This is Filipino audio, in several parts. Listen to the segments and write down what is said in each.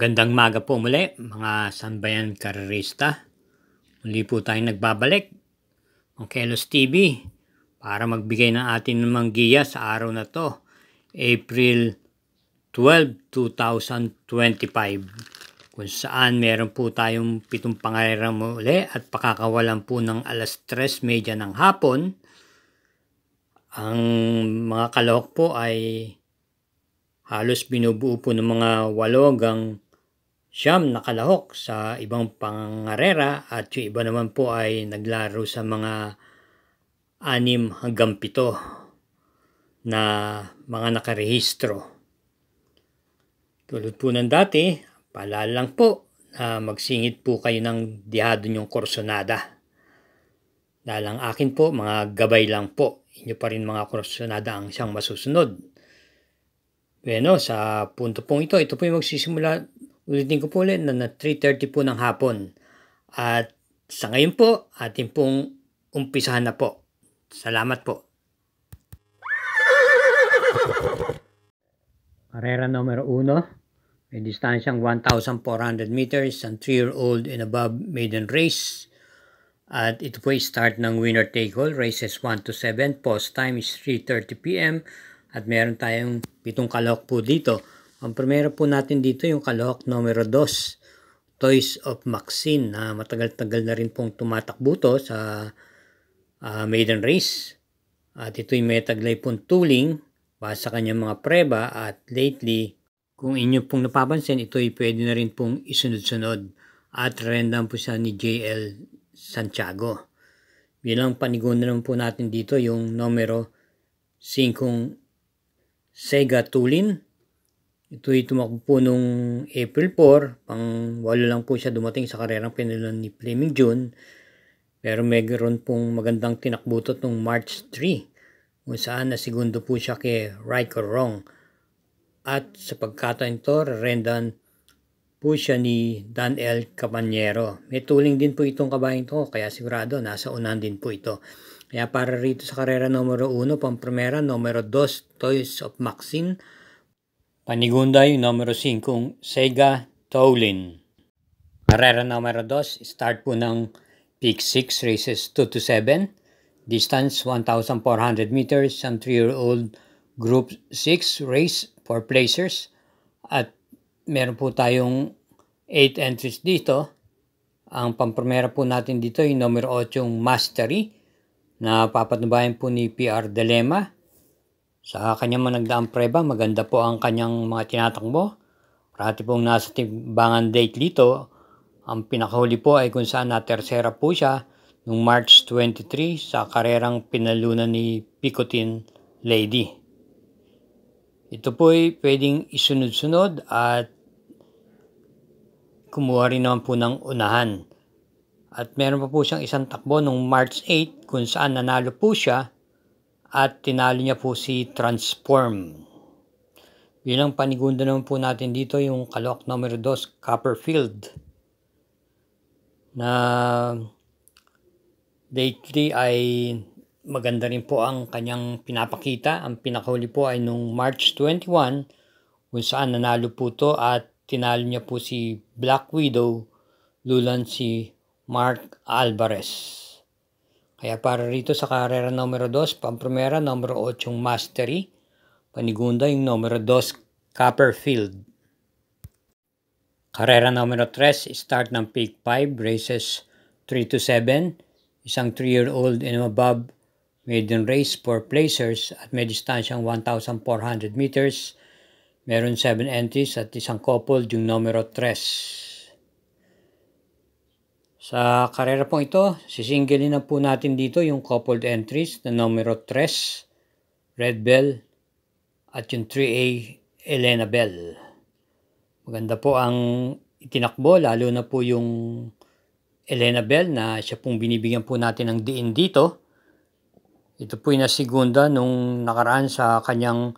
Magandang maga po muli mga sambayan karerista. Muli po tayong nagbabalik ang Kelos TV para magbigay ng ating namang giya sa araw na to, April 12, 2025, kung saan meron po tayong 7 pangarera muli at pakakawalan po ng alas 3:30 ng hapon. Ang mga kalahok po ay halos binubuo po ng mga 8 hanggang 9 na kalahok sa ibang pangarera at yung iba naman po ay naglaro sa mga 6 hanggang 7 na mga nakarehistro. Tulad po ng dati, paalala lang po na magsingit po kayo ng dihado nyong kursonada. Dahil ang akin po, mga gabay lang po. Inyo pa rin mga kursonada ang siyang masusunod. Bueno, sa punto pong ito po yung magsisimula, ulitin ko po ulit, na 3:30 po ng hapon. At sa ngayon po, atin pong umpisahan na po. Salamat po. Karera numero 1, may distansyang 1,400 meters, ang 3-year-old and above maiden race. At ito po ay start ng winner take all, races 1 to 7, post time is 3:30 p.m. At meron tayong 7 kalahok po dito. Ang primero po natin dito yung kalahok numero 2, Toys of Maxine, na matagal-tagal na rin pong tumatakbo to sa maiden race. At ito'y may taglay pong tuling base sa kanyang mga preba, at lately, kung inyo pong napapansin, ito'y pwede na rin pong isunod-sunod. At rendan po siya ni JL Santiago. Bilang panigunan naman po natin dito yung numero 5, Sega Tulin. Ito'y tumakbo po nung April 4, pang 8 lang po siya dumating sa karerang pinilan ni Flaming June. Pero meron pong magandang tinakbo to nung March 3, kung saan na segundo po siya kay Right or Wrong. At sa pagkataon ito, rendan po siya ni Dan L. Caballero. May tuling din po itong kabayang to, kaya sigurado nasa unahan din po ito. Kaya para rito sa karera numero 1, pang-primera, numero 2, Toys of Maxine. Panigunda yung numero 5, Sega Tolin. Karera numero 2, start po ng Peak 6, races 2 to 7. Distance 1,400 meters, ang 3-year-old Group 6 race for placers. At meron po tayong 8 entries dito. Ang pampremera po natin dito yung numero 8, Mastery, na papatnubayan po ni PR Dilema. Sa kanyang managdaang preba, maganda po ang kanyang mga tinatakbo. Parati pong nasa timbangan date dito. Ang pinakahuli po ay kung saan na tersera po siya noong March 23 sa karerang pinalunan ni Picotin Lady. Ito po ay pwedeng isunod-sunod at kumuha rin naman po ng unahan. At meron pa po siyang isang takbo noong March 8 kung saan nanalo po siya at tinalo niya po si Transform. Bilang panigunda naman po natin dito yung kalahok numero 2, Copperfield, na lately ay maganda rin po ang kanyang pinapakita. Ang pinakahuli po ay nung March 21 kung saan nanalo po to at tinalo niya po si Black Widow, lulan si Mark Alvarez. Kaya para rito sa karera numero 2, pampremera, numero 8, Mastery. Panigunda yung numero 2, Copperfield. Karera numero 3, start ng Peak 5, races 3 to 7. Isang 3-year-old and above maiden race for placers at may distansyang 1,400 meters. Meron 7 entries at isang coupled yung numero 3. Sa karera pong ito, sisingilin na po natin dito yung coupled entries na numero 3, Red Bell, at yung 3A, Elena Bell. Maganda po ang itinakbo, lalo na po yung Elena Bell na siya pong binibigyan po natin ng diin dito. Ito po yung nasigunda nung nakaraan sa kanyang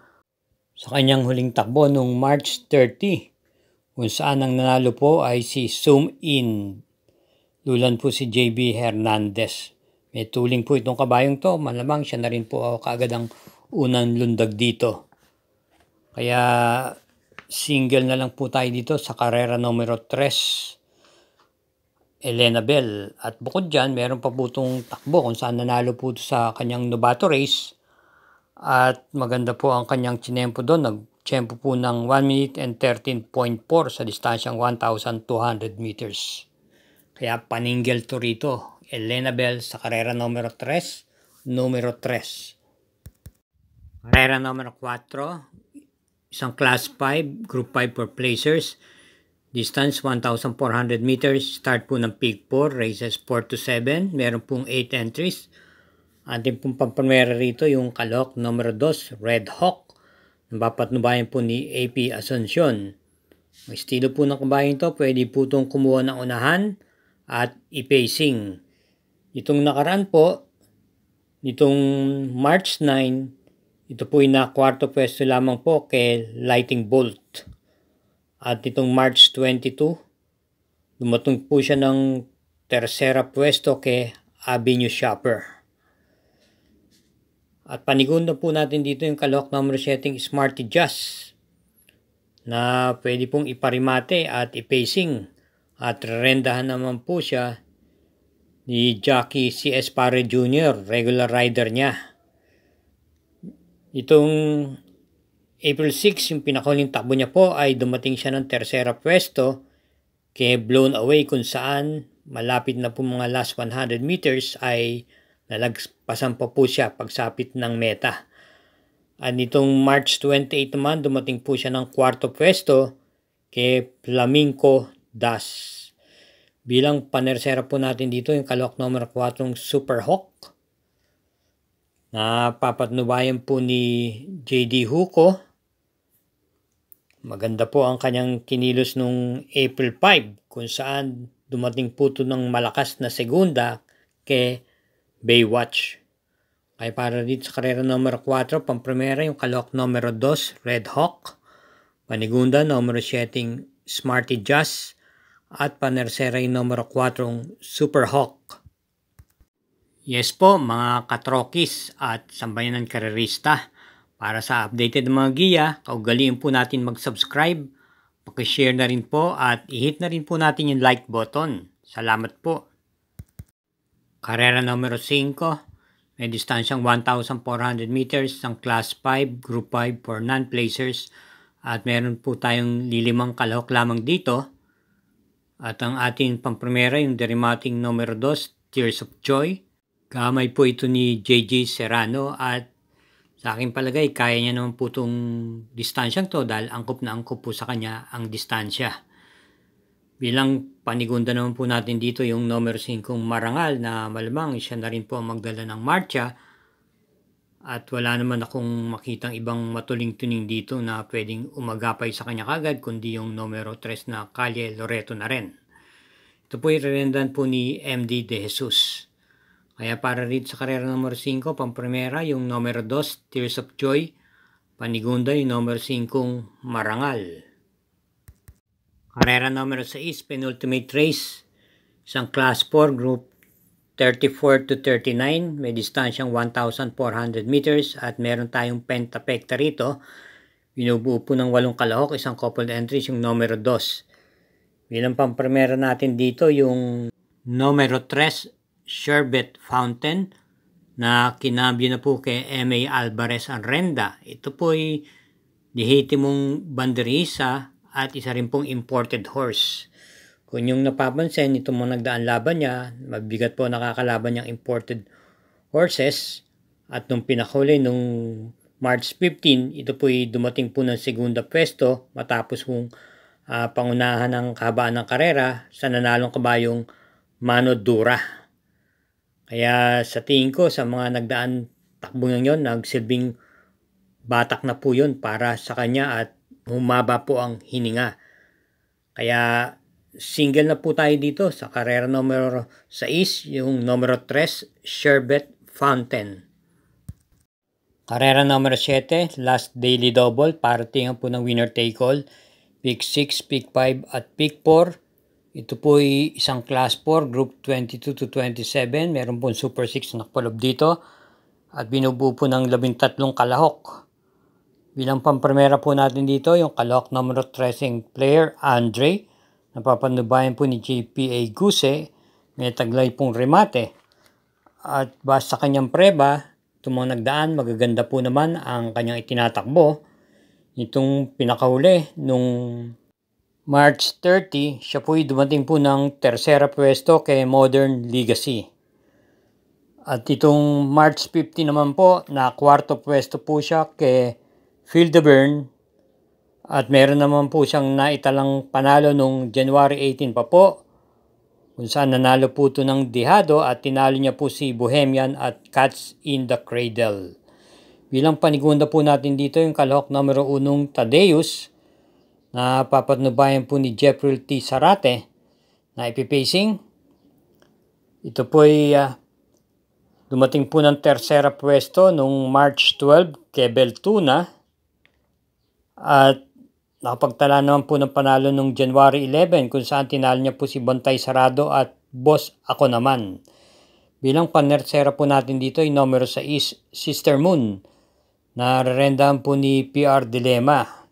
huling takbo nung March 30, kung saan ang nanalo po ay si Zoom In. Lulan po si JB Hernandez. May tuling po itong kabayong to. Malamang siya na rin po kaagad ang unang lundag dito. Kaya single na lang po tayo dito sa karera numero 3, Elena Bell. At bukod dyan, meron pa po itong takbo kung saan nanalo po sa kanyang Novato race. At maganda po ang kanyang tinempo doon. Nagtiyempo po ng 1 minute and 13.4 sa distansyang 1,200 meters. Kaya paningil to rito. Elena Bell sa karera numero 3, numero 3. Karera numero 4, isang class 5, group 5 for placers. Distance 1,400 meters. Start po ng peak 4, races 4 to 7. Meron pong 8 entries. Ating pong pampamera rito yung kalok numero 2, Red Hawk. Napapatnubayan po ni AP Asuncion. May estilo po ng kabayan to, pwede po itong kumuha ng unahan at i-pacing. Itong nakaraan po, itong March 9, ito po yung nakwarto pwesto lamang po kay Lightning Bolt. At itong March 22, dumatong po siya ng tersera pwesto kay Avenue Shopper. At panigunda po natin dito yung kalok number 7, Smarty Jazz, na pwede pong iparimate at ipacing. At rendahan naman po siya ni Jockey C.S. Pare Jr., regular rider niya. Itong April 6, yung pinakahuling takbo niya po ay dumating siya ng tersera pwesto kay Blown Away, kung saan malapit na po mga last 100 meters ay nalagpasan pa po siya pagsapit ng meta. At itong March 28 naman, dumating po siya ng kwarto pwesto kay Flamenco Das. Bilang panersera po natin dito yung kalok number 4, Super Hawk. Napapatnubayan po ni JD Huco. Maganda po ang kanyang kinilos nung April 5, kung saan dumating po ito ng malakas na segunda kay Baywatch. Kaya para dito sa karera numero 4, pamprimera yung kalok numero 2, Red Hawk. Panigunda numero 7, Smarty Jazz. At panersera yung numero 4, Super Hawk. Yes po mga katrokis at sambayanan karerista. Para sa updated mga giya, kaugaliin po natin mag-subscribe, pakishare na rin po at i-hit na rin po natin yung like button. Salamat po. Karera numero 5, may distansyang 1,400 meters, ang class 5, group 5 for non-placers. At meron po tayong lilimang kalahok lamang dito. At ang ating pamprimera yung derimating numero 2, Tears of Joy. Gamay po ito ni JJ Serrano at sa aking palagay, kaya niya naman po itong distansyang to dahil angkop na angkop po sa kanya ang distansya. Bilang panigunda naman po natin dito yung numero 5 Marangal na malamang siya na rin po ang magdala ng marcha. At wala naman akong makitang ibang matuling-tuning dito na pwedeng umagapay sa kanya kagad kundi yung numero 3 na Calle Loreto na rin. Ito po irerendan po ni MD De Jesus. Kaya para rito sa karera numero 5, pamprimera yung numero 2, Tears of Joy. Panigunda yung numero 5, Marangal. Karera numero 6, penultimate race. Isang class 4, group 34 to 39. May distansyang 1,400 meters at meron tayong pentapekta rito. Binubuo po ng 8 kalahok, isang coupled entries yung numero 2. Bilang pamprimera natin dito yung numero 3, Sherbet Fountain, na kinambyo na po kay M.A. Alvarez Arrenda. Ito po ay lehitimong banderisa at isa rin pong imported horse. Kung yung napapansin, itong mga nagdaan laban niya, mabigat po nakakalaban niyang imported horses. At nung pinakahuli, nung March 15, ito po ay dumating po ng segunda pwesto matapos pong pangunahan ng kahabaan ng karera sa nanalong kabayong Mano Dura. Kaya sa tingin ko, sa mga nagdaan takbo yon, nagsilbing batak na po yun para sa kanya at humaba po ang hininga. Kaya single na po tayo dito sa karera numero 6, yung numero 3, Sherbet Fountain. Karera numero 7, last daily double, para tingnan po ng winner take all. Pick 6, pick 5 at pick 4. Ito po ay isang class 4, group 22 to 27. Meron po super 6 na nakapalob dito. At binubuo po ng 13 kalahok. Bilang pamprimera po natin dito, yung kalahok numero 13 player, Andre. Napapanubayan po ni JPA Guse. May taglay pong remate. At basta kanyang preba, itong mga nagdaan, magaganda po naman ang kanyang itinatakbo. Itong pinakahuli, nung March 30, siya po'y dumating po ng tersera pwesto kay Modern Legacy. At itong March 15 naman po, na kwarto pwesto po siya kay Phil de Bern. At meron naman po siyang naitalang panalo nung January 18 pa po, kung saan nanalo po ito ng Dihado at tinalo niya po si Bohemian at Cats in the Cradle. Bilang panigunda po natin dito yung kalahok numero 1 Tadeus, na papatnubayan po ni Jeffrey T. Sarate na ipipacing. Ito po ay dumating po ng tersera pwesto nung March 12 kay Beltuna. At nakapagtala naman po ng panalo nung January 11 kung saan tinalo niya po si Bantay Sarado at Boss Ako Naman. Bilang panersera po natin dito ay numero 6 Sister Moon na rerendahan po ni PR Dilema.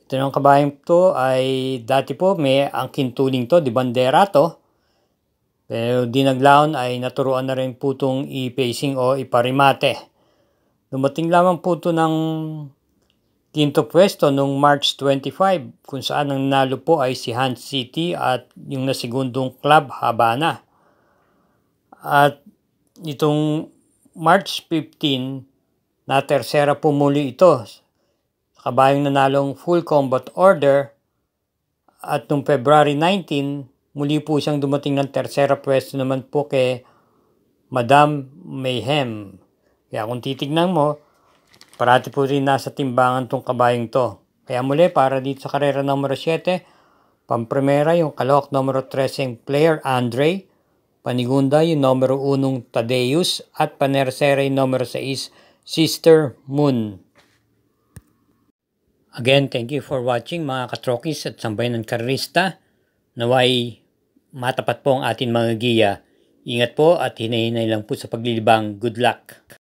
Ito ng kabayang to ay dati po may angkin tuling to, di bandera to. Pero di naglaon ay naturuan na rin po itong i-pacing o iparimate. Dumating lamang po ito ng quinto pwesto nung March 25 kung saan ang nanalo po ay si Hans City at yung nasigundong Club Habana. At itong March 15 na tersera po muli ito. Kabayang nanalong Full Combat Order. At nung February 19 muli po siyang dumating ng tersera pwesto naman po kay Madam Mayhem. Kaya kung titignan mo, parati po rin nasa timbangan tong kabayong to. Kaya muli, para dito sa karera numero 7, pamprimera yung kalahok numero 13 player Andre, panigunda yung numero 1 Tadeus, at panersera yung numero 6 Sister Moon. Again, thank you for watching mga katrokis at sambayan ng karerista. Naway matapat po ang ating mga giya. Ingat po at hinay-hinay lang po sa paglilibang. Good luck!